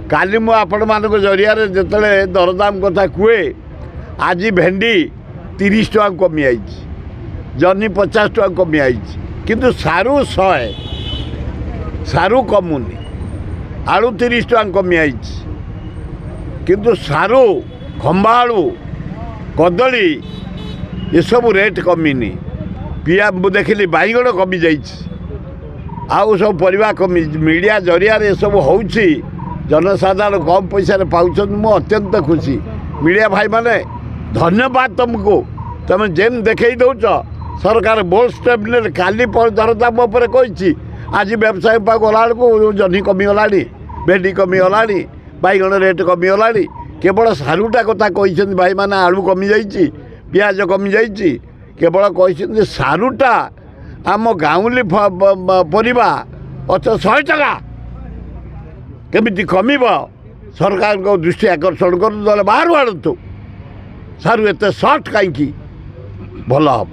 काली मु आपण मानक जरिया जिते दरदाम कथा कुए आज भेंडी 30 टका कमी आई, जनी 50 टका कमी आई, किंतु सारू 100, सारू कमुनी, आलू 30 टका कमी आई, किंतु सारू खंबा आलू कदली ये सब रेट कमिनी। पिया देखिली बैगण कमी जा सब परिवा कमी। मीडिया जरिया ये सब हो जनसाधारण कम पैसा पाँच मु अत्यंत खुशी। मीडिया भाई माने धन्यवाद तुमको, तुम जेन देखे दौच सरकार बोल्ड स्टेप ने काली दरदाम कही आज व्यवसाय पा गला जह्नी कमिगला, भेंडी कमिगला, बैगण रेट कमिगला, केवल सारूटा कथा कही भाई माने आलू कमी जाइए, पियाज कमी जाइए, केवल कही सारूटा आम गाँवली परिवा अच्छा 100 टका केमी कमिब सरकार को दृष्टि आकर्षण कर बाहर आड़तु सारू एत सर्ट कहीं भल हम।